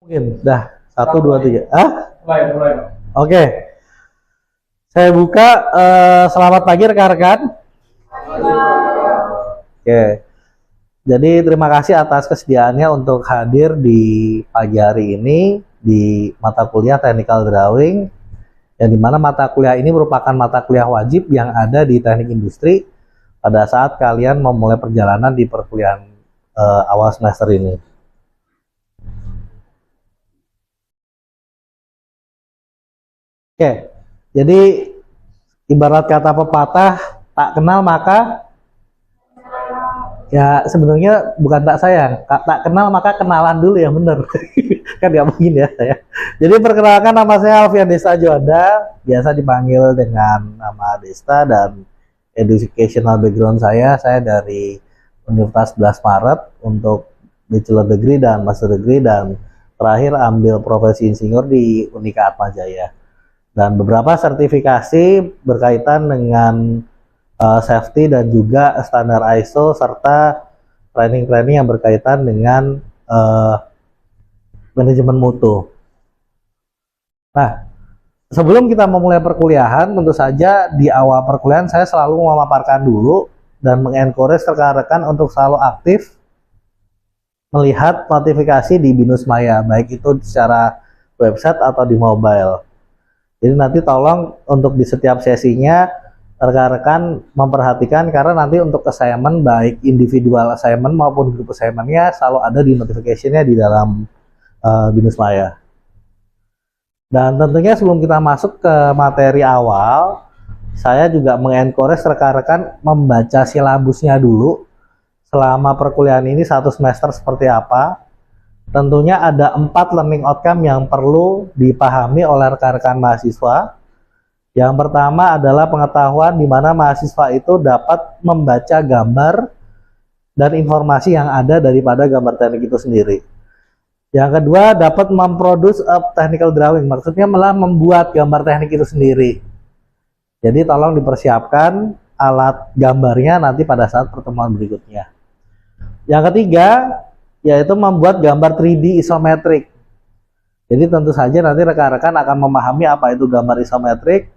Mungkin dah satu dua tiga. Mulai. Oke, saya buka. Selamat pagi rekan-rekan. Oke, jadi terima kasih atas kesediaannya untuk hadir di pagi hari ini di mata kuliah Technical Drawing, yang dimana mata kuliah ini merupakan mata kuliah wajib yang ada di teknik industri pada saat kalian memulai perjalanan di perkuliahan awal semester ini. Oke, jadi ibarat kata pepatah, tak kenal maka ya sebenarnya bukan tak sayang, tak kenal maka kenalan dulu yang bener. Kan nggak mungkin ya saya. Jadi perkenalkan, nama saya Alfian Desta Juanda, biasa dipanggil dengan nama Desta, dan educational background saya dari Universitas 11 Maret untuk bachelor degree dan master degree, dan terakhir ambil profesi insinyur di Unika Atmajaya. Dan beberapa sertifikasi berkaitan dengan safety dan juga standar ISO, serta training-training yang berkaitan dengan manajemen mutu. Nah, sebelum kita memulai perkuliahan, tentu saja di awal perkuliahan saya selalu memaparkan dulu dan mengencourage rekan-rekan untuk selalu aktif melihat notifikasi di BINUS Maya, baik itu secara website atau di mobile. Jadi nanti tolong untuk di setiap sesinya rekan-rekan memperhatikan, karena nanti untuk assignment baik individual assignment maupun grup assignmentnya selalu ada di notification-nya di dalam BINUS Maya. Dan tentunya sebelum kita masuk ke materi awal, saya juga mengencourage rekan-rekan membaca silabusnya dulu selama perkuliahan ini satu semester seperti apa. Tentunya ada 4 learning outcome yang perlu dipahami oleh rekan-rekan mahasiswa. Yang pertama adalah pengetahuan di mana mahasiswa itu dapat membaca gambar dan informasi yang ada daripada gambar teknik itu sendiri. Yang kedua, dapat memproduce a technical drawing, maksudnya malah membuat gambar teknik itu sendiri. Jadi tolong dipersiapkan alat gambarnya nanti pada saat pertemuan berikutnya. Yang ketiga, yaitu membuat gambar 3D isometrik. Jadi tentu saja nanti rekan-rekan akan memahami apa itu gambar isometrik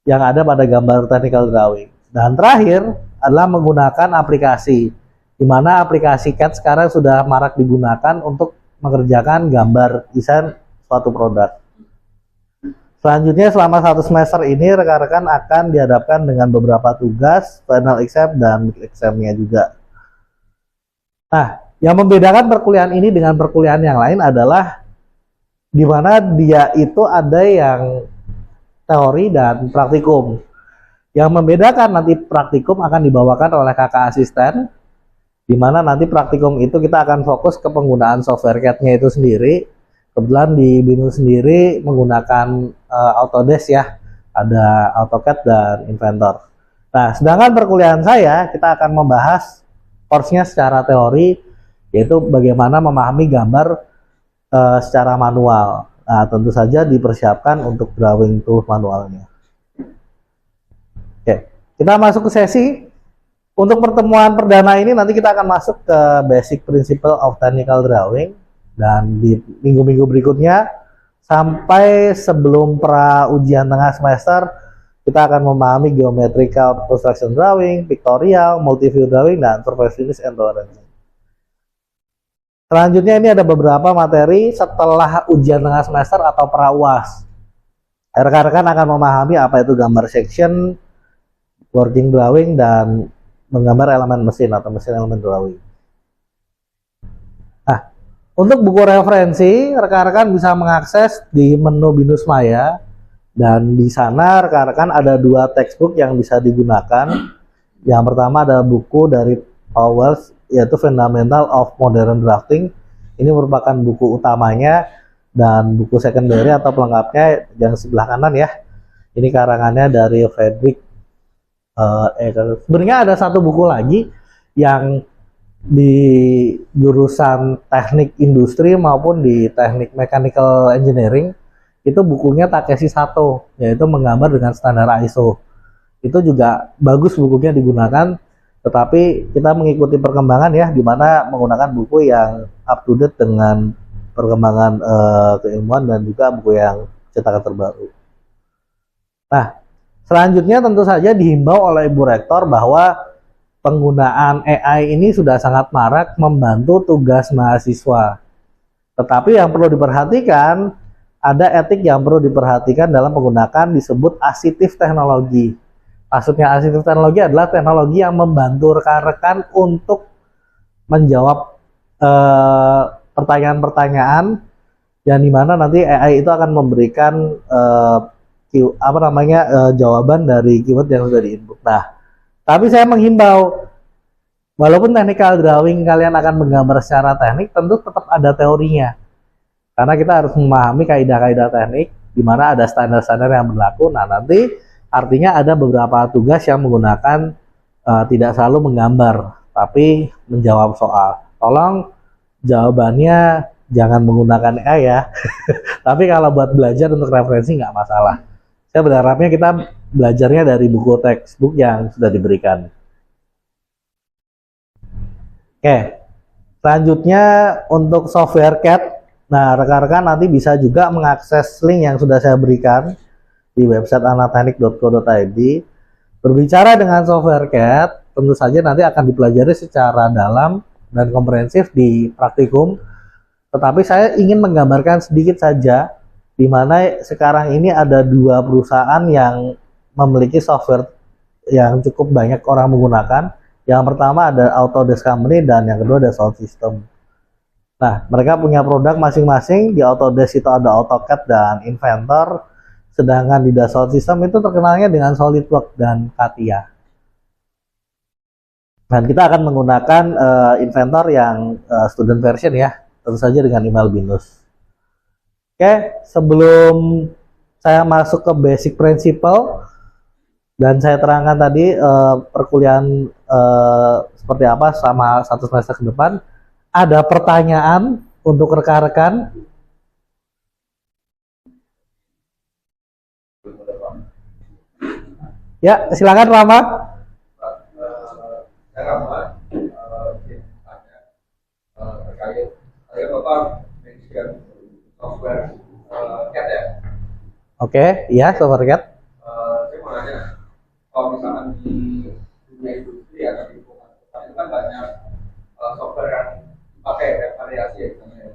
yang ada pada gambar technical drawing. Dan terakhir adalah menggunakan aplikasi, di mana aplikasi CAD sekarang sudah marak digunakan untuk mengerjakan gambar desain suatu produk. Selanjutnya selama satu semester ini rekan-rekan akan dihadapkan dengan beberapa tugas, final exam dan mid exam-nya juga. Nah, yang membedakan perkuliahan ini dengan perkuliahan yang lain adalah di mana dia itu ada yang teori dan praktikum. Yang membedakan nanti praktikum akan dibawakan oleh kakak asisten, di mana nanti praktikum itu kita akan fokus ke penggunaan software CAD-nya itu sendiri. Kebetulan di BINUS sendiri menggunakan Autodesk ya, ada AutoCAD dan Inventor. Nah, sedangkan perkuliahan saya, kita akan membahas course-nya secara teori, yaitu bagaimana memahami gambar secara manual. Nah, tentu saja dipersiapkan untuk drawing tool manualnya. Oke, kita masuk ke sesi. Untuk pertemuan perdana ini nanti kita akan masuk ke basic principle of technical drawing, dan di minggu-minggu berikutnya sampai sebelum pra ujian tengah semester kita akan memahami geometrical construction drawing, pictorial, multi-view drawing, dan surface finish and tolerance. Selanjutnya ini ada beberapa materi setelah ujian tengah semester atau pra-UAS. Rekan-rekan akan memahami apa itu gambar section, working drawing, dan menggambar elemen mesin atau mesin elemen drawing. Nah, untuk buku referensi, rekan-rekan bisa mengakses di menu BINUS Maya, dan di sana rekan-rekan ada 2 textbook yang bisa digunakan. Yang pertama ada buku dari Powers, yaitu Fundamental of Modern Drafting. Ini merupakan buku utamanya, dan buku secondary atau pelengkapnya yang sebelah kanan ya. Ini karangannya dari Frederick. Sebenarnya ada satu buku lagi yang di jurusan teknik industri maupun di teknik mechanical engineering, itu bukunya Takeshi Sato, yaitu menggambar dengan standar ISO. Itu juga bagus bukunya digunakan, tetapi kita mengikuti perkembangan ya, di mana menggunakan buku yang up to date dengan perkembangan keilmuan dan juga buku yang cetakan terbaru. Nah, selanjutnya tentu saja dihimbau oleh Ibu Rektor bahwa penggunaan AI ini sudah sangat marak membantu tugas mahasiswa. Tetapi yang perlu diperhatikan, ada etik yang perlu diperhatikan dalam penggunaan disebut asitif teknologi. Maksudnya asitif teknologi adalah teknologi yang membantu rekan-rekan untuk menjawab pertanyaan-pertanyaan yang dimana nanti AI itu akan memberikan jawaban dari keyword yang sudah diinput. Nah, tapi saya menghimbau, walaupun technical drawing kalian akan menggambar secara teknik, tentu tetap ada teorinya. Karena kita harus memahami kaidah-kaidah teknik, di mana ada standar-standar yang berlaku. Nah, nanti artinya ada beberapa tugas yang menggunakan tidak selalu menggambar, tapi menjawab soal. Tolong jawabannya jangan menggunakan AI ya. Tapi kalau buat belajar untuk referensi nggak masalah. Saya berharapnya kita belajarnya dari buku textbook yang sudah diberikan. Oke, selanjutnya untuk software CAD. Nah, rekan-rekan nanti bisa juga mengakses link yang sudah saya berikan di website anateknik.co.id. Berbicara dengan software CAD, tentu saja nanti akan dipelajari secara dalam dan komprehensif di praktikum. Tetapi saya ingin menggambarkan sedikit saja, di mana sekarang ini ada dua perusahaan yang memiliki software yang cukup banyak orang menggunakan. Yang pertama ada Autodesk Company dan yang kedua ada Sound System. Nah, mereka punya produk masing-masing. Di Autodesk itu ada AutoCAD dan Inventor, sedangkan di Dassault System itu terkenalnya dengan SolidWorks dan CATIA. Dan kita akan menggunakan Inventor yang student version ya, tentu saja dengan email BINUS. Oke, sebelum saya masuk ke basic principle dan saya terangkan tadi perkuliahan seperti apa selama 1 semester ke depan, ada pertanyaan untuk rekan-rekan? Ya, silakan Rama. Terkait Bapak mention software CAD ya? Oke, iya software CAD. Saya mau nanya, kalau misalkan di dunia industri atau di lingkungan itu kan banyak software yang pakai variasi ya, misalnya.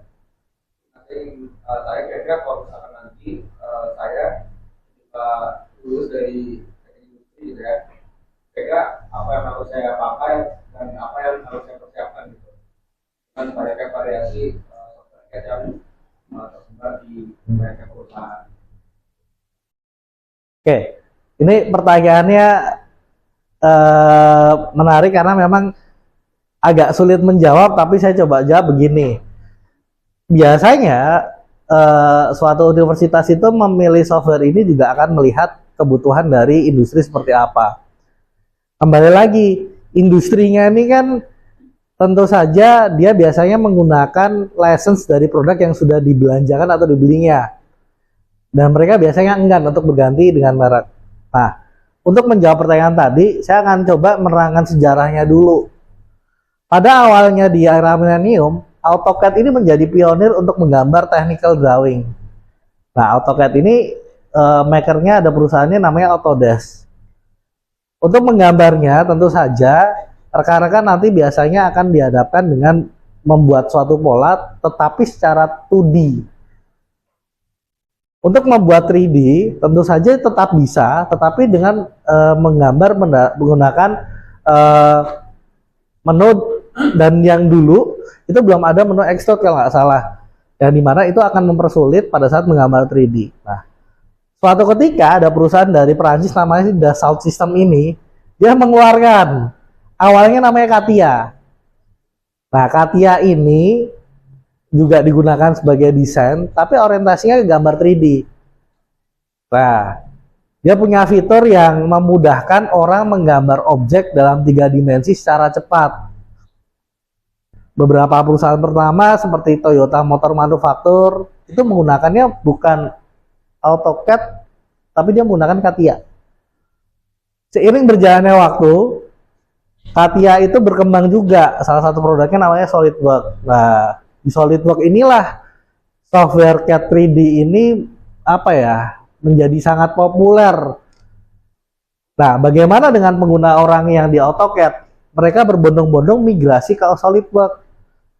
Nanti saya kira-kira kalau misalkan nanti saya lulus dari industri gitu ya, kira-kira apa yang harus saya pakai dan apa yang harus saya persiapkan gitu. Kan banyak variasi software CAD yang tersebar di banyak perusahaan. Oke, ini pertanyaannya menarik karena memang agak sulit menjawab, tapi saya coba jawab begini. Biasanya suatu universitas itu memilih software ini juga akan melihat kebutuhan dari industri seperti apa. Kembali lagi, industrinya ini kan tentu saja dia biasanya menggunakan license dari produk yang sudah dibelanjakan atau dibelinya. Dan mereka biasanya enggan untuk berganti dengan merek. Nah, untuk menjawab pertanyaan tadi, saya akan coba menerangkan sejarahnya dulu. Pada awalnya di era milenium, AutoCAD ini menjadi pionir untuk menggambar technical drawing. Nah, AutoCAD ini makernya ada perusahaannya namanya Autodesk. Untuk menggambarnya tentu saja rekan-rekan nanti biasanya akan dihadapkan dengan membuat suatu pola tetapi secara 2D. Untuk membuat 3D tentu saja tetap bisa, tetapi dengan menggambar menggunakan menu, dan yang dulu itu belum ada menu extrude kalau nggak salah, yang dimana itu akan mempersulit pada saat menggambar 3D. Nah, suatu ketika ada perusahaan dari Perancis namanya Dassault System ini, dia mengeluarkan awalnya namanya CATIA. Nah, CATIA ini juga digunakan sebagai desain, tapi orientasinya ke gambar 3D. Nah, dia punya fitur yang memudahkan orang menggambar objek dalam 3 dimensi secara cepat. Beberapa perusahaan pertama seperti Toyota Motor Manufacture itu menggunakannya bukan AutoCAD, tapi dia menggunakan CATIA. Seiring berjalannya waktu, CATIA itu berkembang juga. Salah satu produknya namanya SolidWorks. Nah, di SolidWorks inilah software CAD 3D ini apa ya, menjadi sangat populer. Nah, bagaimana dengan pengguna orang yang di AutoCAD? Mereka berbondong-bondong migrasi ke SolidWorks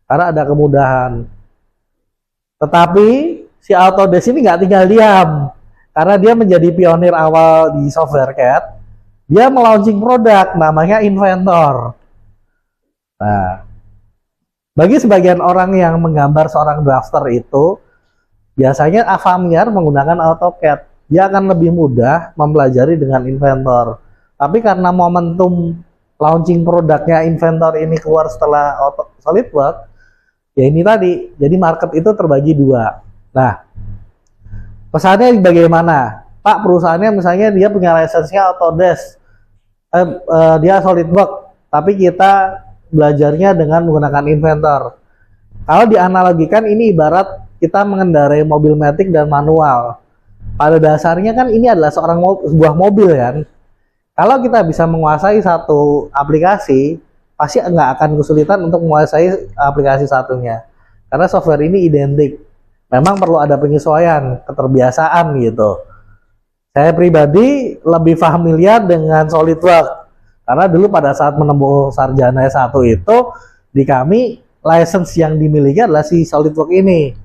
karena ada kemudahan. Tetapi si Autodesk ini nggak tinggal diam, karena dia menjadi pionir awal di software CAD. Dia melaunching produk namanya Inventor. Nah, bagi sebagian orang yang menggambar seorang drafter itu, biasanya familiar menggunakan AutoCAD. Dia akan lebih mudah mempelajari dengan Inventor. Tapi karena momentum launching produknya Inventor ini keluar setelah SolidWorks, ya ini tadi, jadi market itu terbagi dua. Nah, pesannya bagaimana? Pak, perusahaannya misalnya dia punya lisensinya Autodesk, dia SolidWorks, tapi kita belajarnya dengan menggunakan Inventor. Kalau dianalogikan, ini ibarat kita mengendarai mobil matic dan manual. Pada dasarnya kan ini adalah sebuah mobil kan. Kalau kita bisa menguasai satu aplikasi, pasti nggak akan kesulitan untuk menguasai aplikasi satunya. Karena software ini identik. Memang perlu ada penyesuaian, keterbiasaan gitu. Saya pribadi lebih familiar dengan SolidWorks. Karena dulu pada saat menempuh sarjana S1 itu, di kami license yang dimiliki adalah si SolidWorks ini.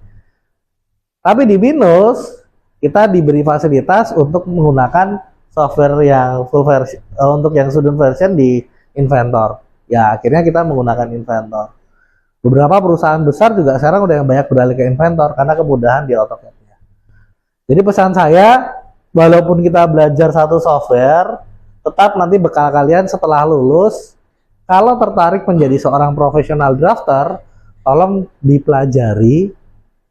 Tapi di BINUS, kita diberi fasilitas untuk menggunakan software yang full versi, untuk yang student version di Inventor. Ya, akhirnya kita menggunakan Inventor. Beberapa perusahaan besar juga sekarang udah yang banyak beralih ke Inventor karena kemudahan di AutoCAD-nya. Jadi pesan saya, walaupun kita belajar satu software, tetap nanti bekal kalian setelah lulus, kalau tertarik menjadi seorang profesional drafter, tolong dipelajari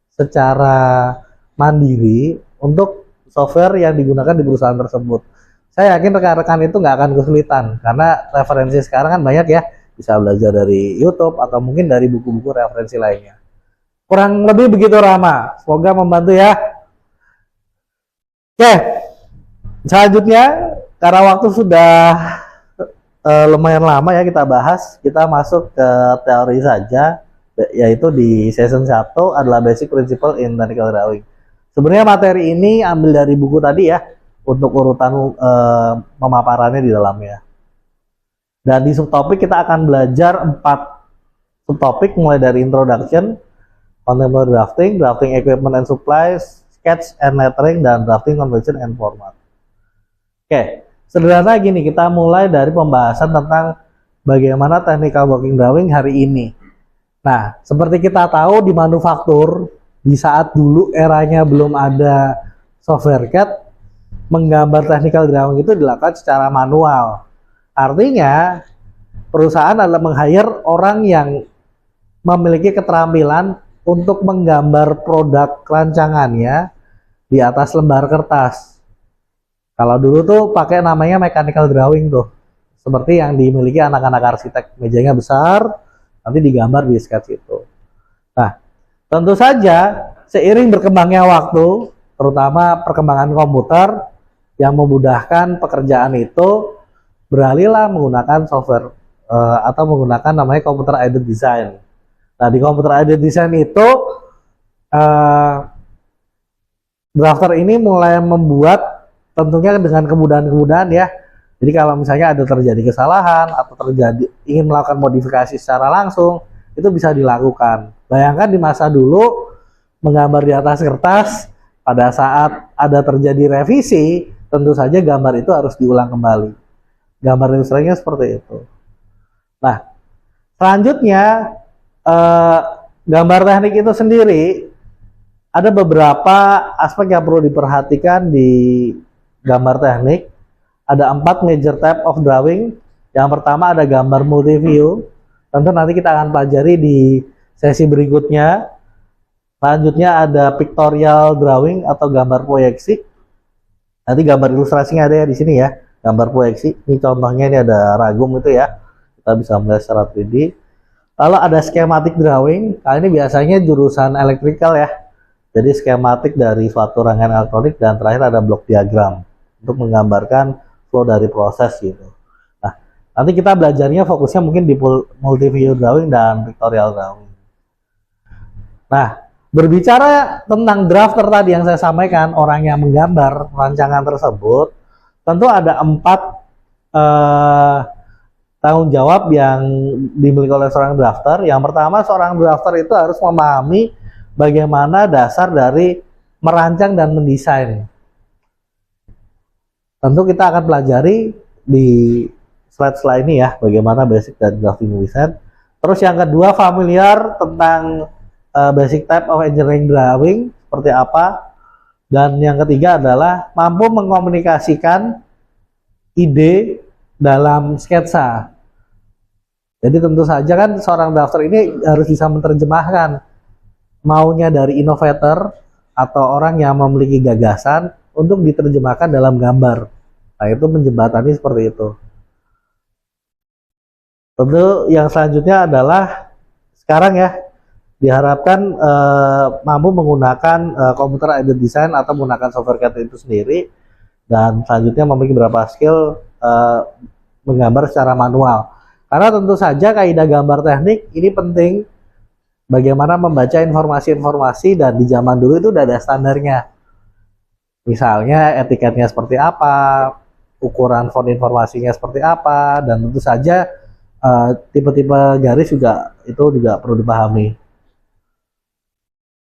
secara mandiri untuk software yang digunakan di perusahaan tersebut. Saya yakin rekan-rekan itu nggak akan kesulitan karena referensi sekarang kan banyak ya, bisa belajar dari YouTube atau mungkin dari buku-buku referensi lainnya. Kurang lebih begitu Rama, semoga membantu ya. Oke, selanjutnya karena waktu sudah lumayan lama ya kita bahas, kita masuk ke teori saja, yaitu di season 1 adalah Basic Principle in Technical Drawing. Sebenarnya materi ini ambil dari buku tadi ya, untuk urutan pemaparannya di dalamnya. Dan di subtopik kita akan belajar 4 subtopik mulai dari Introduction, Contemporary Drafting, Drafting Equipment and Supplies, Sketch and Lettering, dan Drafting Convention and Format. Oke, sederhana gini, kita mulai dari pembahasan tentang bagaimana technical working drawing hari ini. Nah, seperti kita tahu di manufaktur, di saat dulu eranya belum ada software CAD, menggambar technical drawing itu dilakukan secara manual. Artinya, perusahaan adalah meng-hire orang yang memiliki keterampilan untuk menggambar produk rancangannya di atas lembar kertas. Kalau dulu tuh pakai namanya mechanical drawing tuh, seperti yang dimiliki anak-anak arsitek, mejanya besar, nanti digambar di sketch itu. Nah, tentu saja seiring berkembangnya waktu, terutama perkembangan komputer yang memudahkan pekerjaan itu, beralihlah menggunakan software atau menggunakan namanya computer aided design. Nah, di computer aided design itu drafter ini mulai membuat tentunya dengan kemudahan-kemudahan ya. Jadi kalau misalnya ada terjadi kesalahan atau ingin melakukan modifikasi secara langsung, itu bisa dilakukan. Bayangkan di masa dulu menggambar di atas kertas, pada saat ada terjadi revisi, tentu saja gambar itu harus diulang kembali. Gambar ilustrasinya seperti itu. Nah, selanjutnya gambar teknik itu sendiri ada beberapa aspek yang perlu diperhatikan di gambar teknik. Ada 4 major type of drawing. Yang pertama ada gambar multi-view. Tentu nanti kita akan pelajari di sesi berikutnya. Selanjutnya ada pictorial drawing atau gambar proyeksi. Nanti gambar ilustrasinya ada ya di sini ya. Gambar proyeksi. Ini contohnya, ini ada ragum itu ya. Kita bisa melihat secara 3D. Lalu ada schematic drawing. Kali ini biasanya jurusan electrical ya. Jadi schematic dari suatu rangkaian elektronik, dan terakhir ada block diagram untuk menggambarkan flow dari proses gitu. Nah, nanti kita belajarnya fokusnya mungkin di multi-view drawing dan pictorial drawing. Nah, Berbicara tentang drafter tadi yang saya sampaikan, orang yang menggambar rancangan tersebut, tentu ada 4 eh, tanggung jawab yang dimiliki oleh seorang drafter. Yang pertama, seorang drafter itu harus memahami bagaimana dasar dari merancang dan mendesain. Tentu kita akan pelajari di slide setelah ini ya, bagaimana basic dan drafting design. Terus yang kedua, familiar tentang basic type of engineering drawing seperti apa. Dan yang ketiga adalah mampu mengkomunikasikan ide dalam sketsa. Jadi tentu saja kan seorang drafter ini harus bisa menerjemahkan maunya dari innovator atau orang yang memiliki gagasan untuk diterjemahkan dalam gambar. Nah, itu menjembatani seperti itu. Tentu yang selanjutnya adalah sekarang ya, diharapkan mampu menggunakan computer aided design atau menggunakan software CAD itu sendiri, dan selanjutnya memiliki beberapa skill menggambar secara manual. Karena tentu saja kaidah gambar teknik ini penting, bagaimana membaca informasi-informasi, dan di zaman dulu itu udah ada standarnya. Misalnya etiketnya seperti apa, ukuran font informasinya seperti apa, dan tentu saja tipe-tipe garis juga perlu dipahami.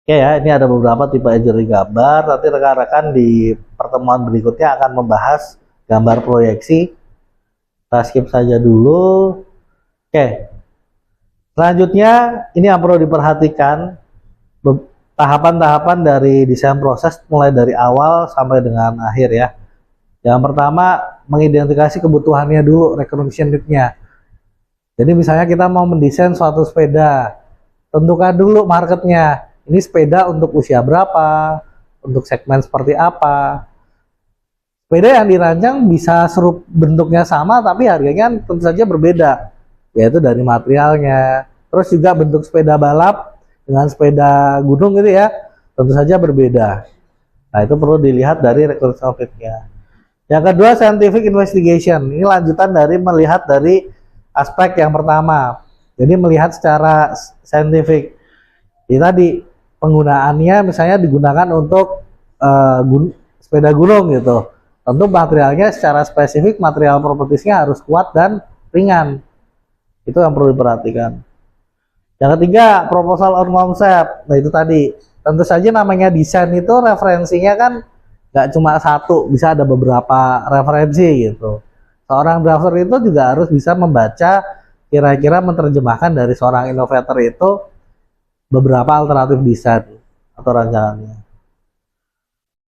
Oke ya, ini ada beberapa tipe engineering gambar. Nanti rekan-rekan di pertemuan berikutnya akan membahas gambar proyeksi. Kita skip saja dulu. Oke. Selanjutnya, ini yang perlu diperhatikan, tahapan-tahapan dari desain proses mulai dari awal sampai dengan akhir ya. Yang pertama, mengidentifikasi kebutuhannya dulu, requirement need-nya. Jadi misalnya kita mau mendesain suatu sepeda, tentukan dulu marketnya. Ini sepeda untuk usia berapa, untuk segmen seperti apa. Sepeda yang dirancang bisa bentuknya sama, tapi harganya tentu saja berbeda, yaitu dari materialnya. Terus juga bentuk sepeda balap dengan sepeda gunung gitu ya, tentu saja berbeda. Nah, itu perlu dilihat dari requirement need-nya. Yang kedua, scientific investigation. Ini lanjutan dari melihat dari aspek yang pertama. Jadi melihat secara saintifik. Ini tadi penggunaannya misalnya digunakan untuk sepeda gunung gitu. Tentu materialnya secara spesifik, material propertiesnya harus kuat dan ringan. Itu yang perlu diperhatikan. Yang ketiga, proposal on concept. Nah, itu tadi. Tentu saja namanya desain itu referensinya kan nggak cuma satu, bisa ada beberapa referensi gitu. Seorang drafter itu juga harus bisa membaca, kira-kira menerjemahkan dari seorang innovator itu beberapa alternatif desain atau rancangannya.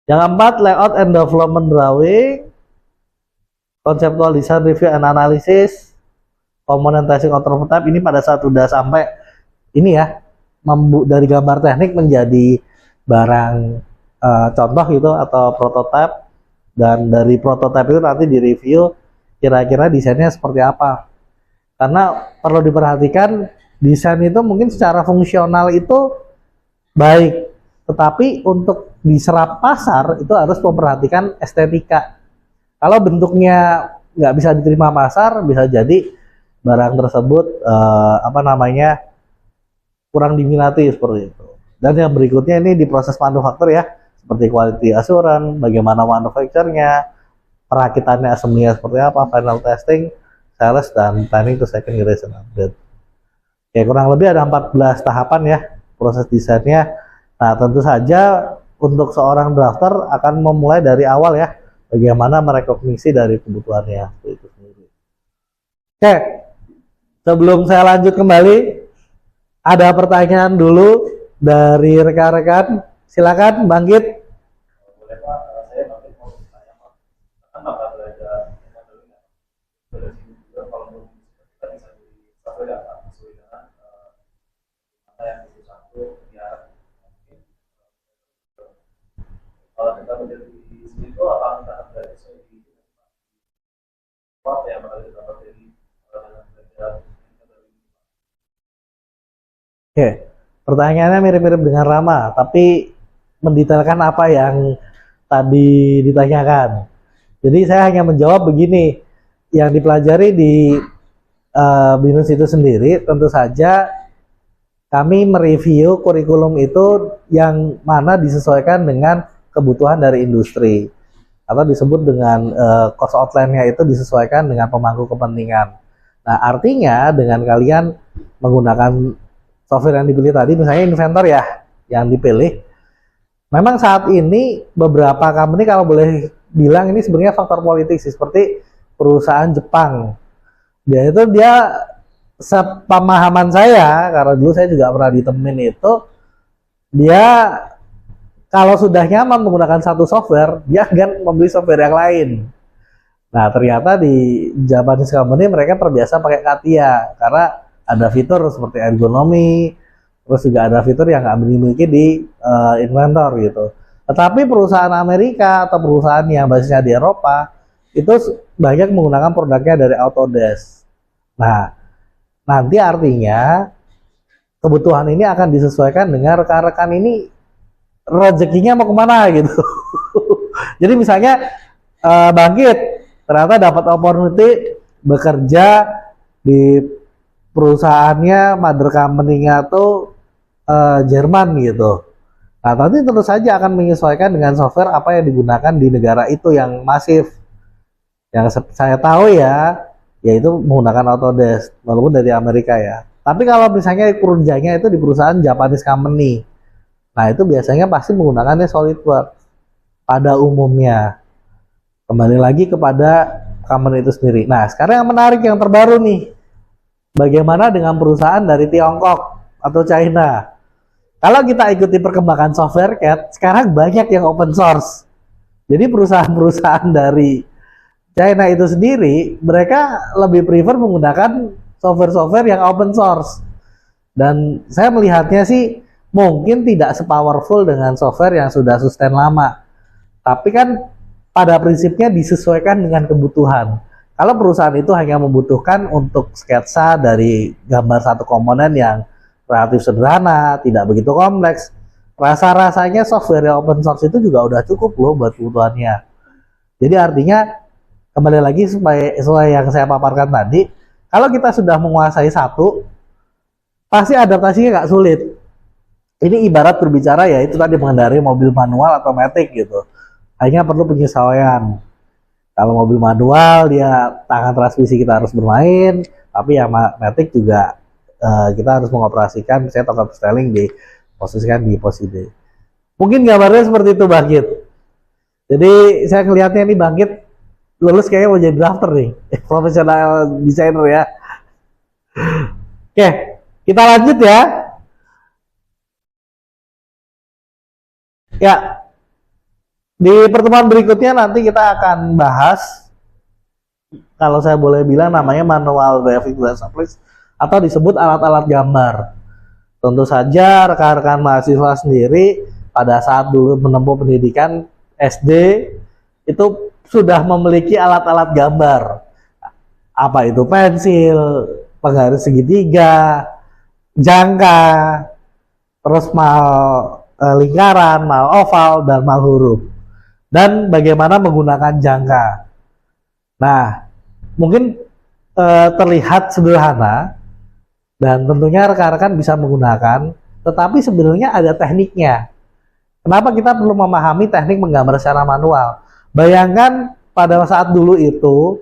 Yang keempat, layout and development drawing, conceptual design review and analysis, component testing on prototype. Ini pada saat sudah sampai ini ya, dari gambar teknik menjadi barang contoh gitu atau prototype, dan dari prototype itu nanti direview kira-kira desainnya seperti apa. Karena perlu diperhatikan, desain itu mungkin secara fungsional itu baik, tetapi untuk diserap pasar itu harus memperhatikan estetika. Kalau bentuknya nggak bisa diterima pasar, bisa jadi barang tersebut kurang diminati seperti itu. Dan yang berikutnya ini di proses manufaktur ya, seperti quality assurance, bagaimana manufacturnya, perakitannya, assembly-nya seperti apa, final testing, sales, dan planning to second generation update. Oke, kurang lebih ada 14 tahapan ya proses desainnya. Nah, tentu saja untuk seorang drafter akan memulai dari awal ya, bagaimana merekognisi dari kebutuhannya itu sendiri. Oke, sebelum saya lanjut kembali, ada pertanyaan dulu dari rekan-rekan. Silakan bangkit. Boleh Pak, saya bangkit mau bertanya Pak. Kan Bapak belajar modeling ya. Dari sini juga kalau mau kita bisa di software ya Pak, sesuai dengan mana yang itu satu biar mungkin kalau kita belajar di sini itu apa kita akan belajar sesuai di apa yang bakal kita dapat dari belajar. Oke, pertanyaannya mirip-mirip dengan Rama, tapi mendetailkan apa yang tadi ditanyakan. Jadi saya hanya menjawab begini, yang dipelajari di BINUS itu sendiri tentu saja kami mereview kurikulum itu yang mana disesuaikan dengan kebutuhan dari industri atau disebut dengan cost outline-nya itu disesuaikan dengan pemangku kepentingan. Nah, artinya dengan kalian menggunakan software yang dipilih tadi, misalnya Inventor ya, yang dipilih, memang saat ini beberapa company kalau boleh bilang ini sebenarnya faktor politik sih, seperti perusahaan Jepang. Dia sepemahaman saya, karena dulu saya juga pernah ditemenin itu, dia kalau sudah nyaman menggunakan satu software, dia akan membeli software yang lain. Nah, ternyata di Japanese company mereka terbiasa pakai CATIA karena ada fitur seperti ergonomi, terus juga ada fitur yang nggak dimiliki di Inventor gitu. Tetapi perusahaan Amerika atau perusahaan yang basisnya di Eropa itu banyak menggunakan produknya dari Autodesk. Nah, nanti artinya kebutuhan ini akan disesuaikan dengan rekan-rekan ini rezekinya mau kemana gitu. Jadi misalnya Bangkit ternyata dapat opportunity bekerja di perusahaannya, mother company-nya tuh Jerman gitu. Nah, nanti tentu saja akan menyesuaikan dengan software apa yang digunakan di negara itu yang masif. Yang saya tahu ya, yaitu menggunakan Autodesk, walaupun dari Amerika ya. Tapi kalau misalnya kerjanya itu di perusahaan Japanese company, nah itu biasanya pasti menggunakannya SolidWorks pada umumnya. Kembali lagi kepada company itu sendiri. Nah, sekarang yang menarik yang terbaru nih, bagaimana dengan perusahaan dari Tiongkok atau China? Kalau kita ikuti perkembangan software CAD, sekarang banyak yang open source. Jadi perusahaan-perusahaan dari China itu sendiri, mereka lebih prefer menggunakan software-software yang open source. Dan saya melihatnya sih mungkin tidak sepowerful dengan software yang sudah sustain lama. Tapi kan pada prinsipnya disesuaikan dengan kebutuhan. Kalau perusahaan itu hanya membutuhkan untuk sketsa dari gambar satu komponen yang relatif sederhana, tidak begitu kompleks, rasa-rasanya software yang open source itu juga udah cukup loh buat kebutuhannya. Jadi artinya kembali lagi sesuai yang saya paparkan tadi, kalau kita sudah menguasai satu, pasti adaptasinya nggak sulit. Ini ibarat berbicara ya itu tadi mengendarai mobil manual atau matic gitu. Hanya perlu penyesuaian. Kalau mobil manual dia tangan transmisi kita harus bermain, tapi yang matic juga kita harus mengoperasikan misalnya toggle styling diposisikan di posisi D. Mungkin gambarnya seperti itu Bangkit. Jadi saya ngelihatnya ini Bangkit lulus kayaknya mau jadi drafter nih, profesional designer ya. Oke, kita lanjut ya. Ya, di pertemuan berikutnya nanti kita akan bahas, kalau saya boleh bilang namanya manual graphic design software atau disebut alat-alat gambar. Tentu saja rekan-rekan mahasiswa sendiri pada saat dulu menempuh pendidikan SD itu sudah memiliki alat-alat gambar. Apa itu pensil, penggaris segitiga, jangka, terus mal lingkaran, mal oval, dan mal huruf. Dan bagaimana menggunakan jangka. Nah, mungkin terlihat sederhana dan tentunya rekan-rekan bisa menggunakan, tetapi sebenarnya ada tekniknya. Kenapa kita perlu memahami teknik menggambar secara manual? Bayangkan pada saat dulu itu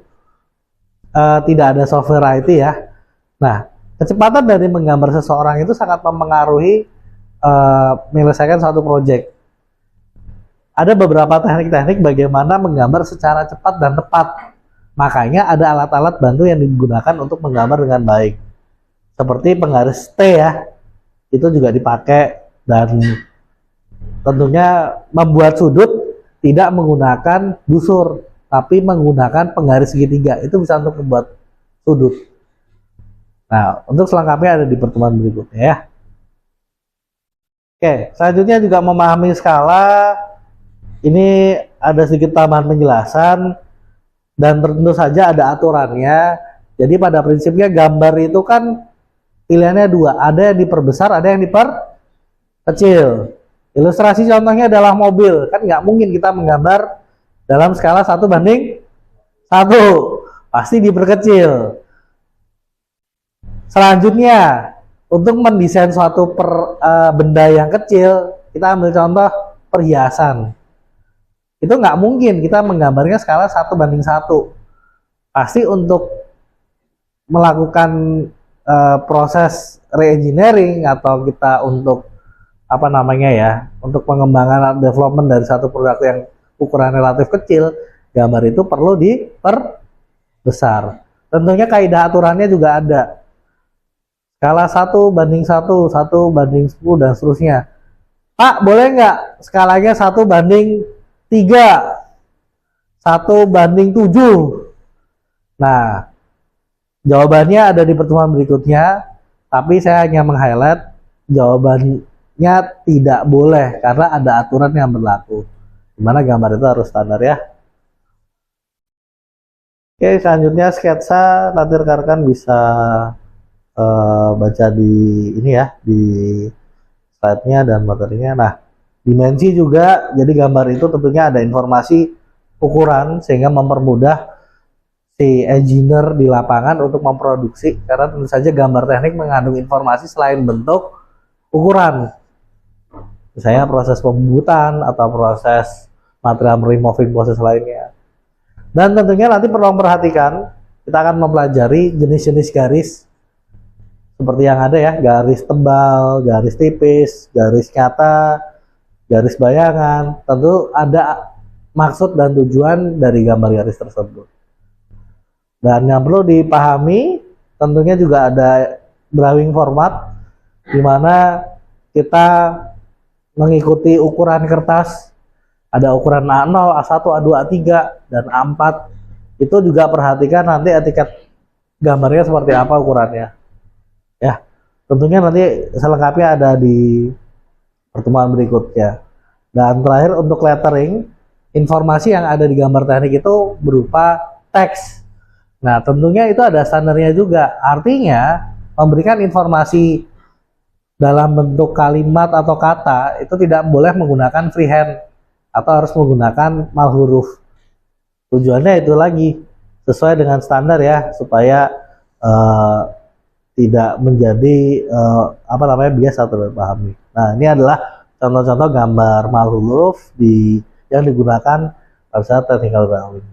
tidak ada software IT ya. Nah, kecepatan dari menggambar seseorang itu sangat mempengaruhi menyelesaikan suatu proyek. Ada beberapa teknik-teknik bagaimana menggambar secara cepat dan tepat. Makanya ada alat-alat bantu yang digunakan untuk menggambar dengan baik. Seperti penggaris T ya, itu juga dipakai, dan tentunya membuat sudut tidak menggunakan busur, tapi menggunakan penggaris segitiga. Itu bisa untuk membuat sudut. Nah, untuk selengkapnya ada di pertemuan berikutnya ya. Oke, selanjutnya juga memahami skala. Ini ada sedikit tambahan penjelasan dan tentu saja ada aturannya. Jadi pada prinsipnya gambar itu kan pilihannya dua, ada yang diperbesar, ada yang diperkecil. Ilustrasi contohnya adalah mobil, kan nggak mungkin kita menggambar dalam skala 1:1, pasti diperkecil. Selanjutnya untuk mendesain suatu benda yang kecil, kita ambil contoh perhiasan. Itu nggak mungkin kita menggambarnya skala 1:1. Pasti untuk melakukan proses reengineering atau kita untuk apa namanya ya, untuk pengembangan development dari satu produk yang ukuran relatif kecil, gambar itu perlu diperbesar. Tentunya kaidah aturannya juga ada. Skala 1:1, 1:10 dan seterusnya. Pak, boleh nggak skalanya 1:3, 1:7? Nah, jawabannya ada di pertemuan berikutnya, tapi saya hanya meng-highlight jawabannya tidak boleh karena ada aturan yang berlaku. Dimana gambar itu harus standar ya. Oke, selanjutnya sketsa, nanti rekan-rekan bisa baca di ini ya, di slide-nya dan materinya. Nah, dimensi juga, jadi gambar itu tentunya ada informasi ukuran sehingga mempermudah si engineer di lapangan untuk memproduksi, karena tentu saja gambar teknik mengandung informasi selain bentuk, ukuran. Misalnya proses pembuatan atau proses material removing proses lainnya. Dan tentunya nanti perlu memperhatikan, kita akan mempelajari jenis-jenis garis seperti yang ada ya, garis tebal, garis tipis, garis nyata, garis bayangan. Tentu ada maksud dan tujuan dari gambar garis tersebut. Dan yang perlu dipahami, tentunya juga ada drawing format, di mana kita mengikuti ukuran kertas, ada ukuran A0, A1, A2, A3, dan A4. Itu juga perhatikan nanti etiket gambarnya seperti apa ukurannya. Ya, tentunya nanti selengkapnya ada di pertemuan berikutnya. Dan terakhir untuk lettering, informasi yang ada di gambar teknik itu berupa teks. Nah, tentunya itu ada standarnya juga. Artinya, memberikan informasi dalam bentuk kalimat atau kata itu tidak boleh menggunakan freehand atau harus menggunakan mal huruf. Tujuannya itu lagi sesuai dengan standar ya, supaya tidak menjadi bias atau dipahami. Nah, ini adalah contoh-contoh gambar mal huruf yang digunakan pada saat technical drawing.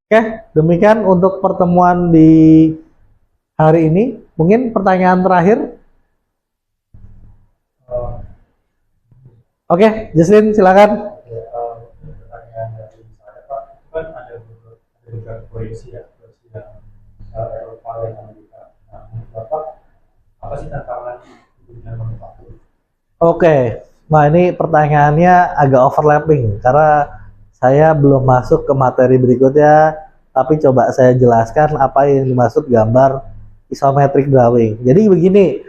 Oke, demikian untuk pertemuan di hari ini. Mungkin pertanyaan terakhir. Oke, Jesslyn silakan. Pertanyaan dari saya Pak, kan ada juga proyeksi yang Eropa dan Amerika. Nah, Bapak, apa sih tantangan dengan manufaktur? Oke, nah ini pertanyaannya agak overlapping karena saya belum masuk ke materi berikutnya, tapi coba saya jelaskan apa yang dimaksud gambar isometric drawing. Jadi begini,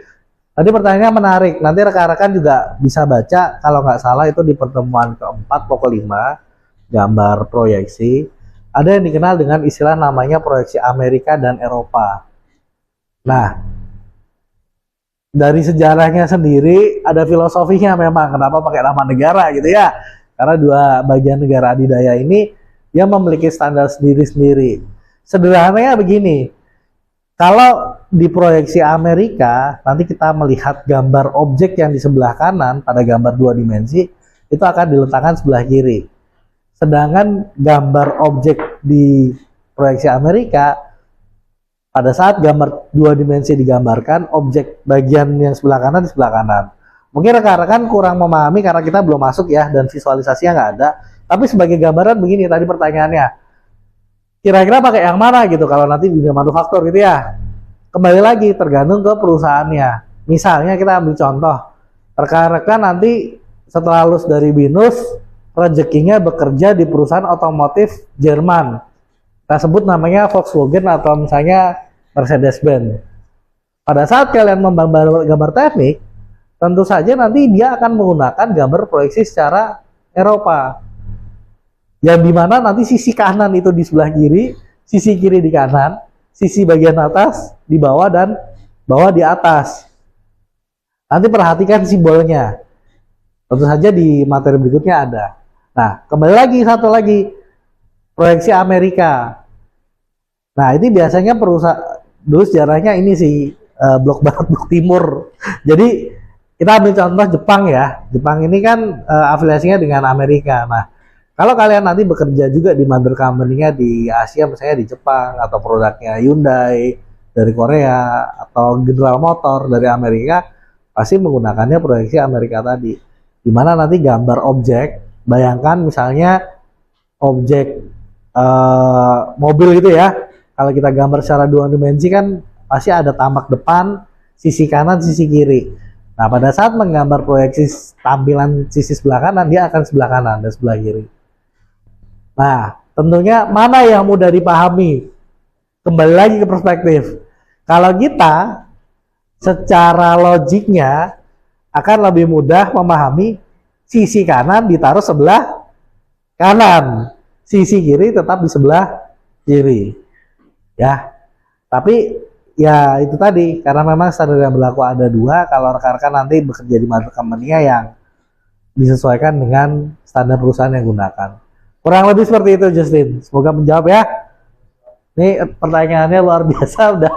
tadi pertanyaannya menarik, nanti rekan-rekan juga bisa baca, kalau nggak salah itu di pertemuan keempat pokok 5, gambar proyeksi, ada yang dikenal dengan istilah namanya proyeksi Amerika dan Eropa. Nah, dari sejarahnya sendiri ada filosofinya memang, kenapa pakai nama negara gitu ya. Karena dua bagian negara adidaya ini dia memiliki standar sendiri-sendiri. Sederhananya begini, kalau di proyeksi Amerika, nanti kita melihat gambar objek yang di sebelah kanan pada gambar 2 dimensi, itu akan diletakkan sebelah kiri. Sedangkan gambar objek di proyeksi Amerika, pada saat gambar 2 dimensi digambarkan, objek bagian yang sebelah kanan di sebelah kanan. Mungkin rekan-rekan kurang memahami karena kita belum masuk ya, dan visualisasinya nggak ada. Tapi sebagai gambaran begini tadi pertanyaannya, kira-kira pakai yang mana gitu kalau nanti di dunia manufaktur gitu ya. Kembali lagi tergantung ke perusahaannya. Misalnya kita ambil contoh, rekan-rekan nanti setelah lulus dari BINUS, rezekinya bekerja di perusahaan otomotif Jerman. Kita sebut namanya Volkswagen atau misalnya Mercedes-Benz. Pada saat kalian membangun gambar teknik, tentu saja nanti dia akan menggunakan gambar proyeksi secara Eropa. Yang dimana nanti sisi kanan itu di sebelah kiri, sisi kiri di kanan, sisi bagian atas di bawah dan bawah di atas. Nanti perhatikan simbolnya. Tentu saja di materi berikutnya ada. Nah, kembali lagi satu lagi, proyeksi Amerika. Nah, ini biasanya perusahaan, dulu sejarahnya ini sih, blok barat, blok timur. Jadi kita ambil contoh Jepang ya. Jepang ini kan afiliasinya dengan Amerika. Nah, kalau kalian nanti bekerja juga di mother company-nya di Asia, misalnya di Jepang, atau produknya Hyundai dari Korea, atau General Motor dari Amerika, pasti menggunakannya proyeksi Amerika tadi. Dimana nanti gambar objek, bayangkan misalnya objek mobil gitu ya. Kalau kita gambar secara dua dimensi kan pasti ada tamak depan, sisi kanan, sisi kiri. Nah, pada saat menggambar proyeksi tampilan sisi sebelah kanan, dia akan sebelah kanan dan sebelah kiri. Nah, tentunya mana yang mudah dipahami? Kembali lagi ke perspektif. Kalau kita secara logiknya akan lebih mudah memahami sisi kanan ditaruh sebelah kanan, sisi kiri tetap di sebelah kiri. Ya, tapi ya itu tadi, karena memang standar yang berlaku ada dua. Kalau rekan-rekan nanti bekerja di mother company-nya yang disesuaikan dengan standar perusahaan yang gunakan. Kurang lebih seperti itu, Justin. Semoga menjawab ya. Ini pertanyaannya luar biasa, udah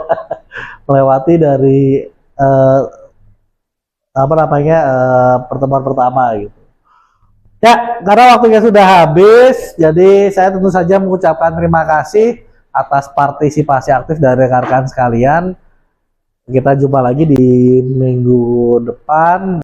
melewati dari pertemuan pertama gitu. Ya, karena waktunya sudah habis, jadi saya tentu saja mengucapkan terima kasih atas partisipasi aktif dari rekan-rekan sekalian. Kita jumpa lagi di minggu depan.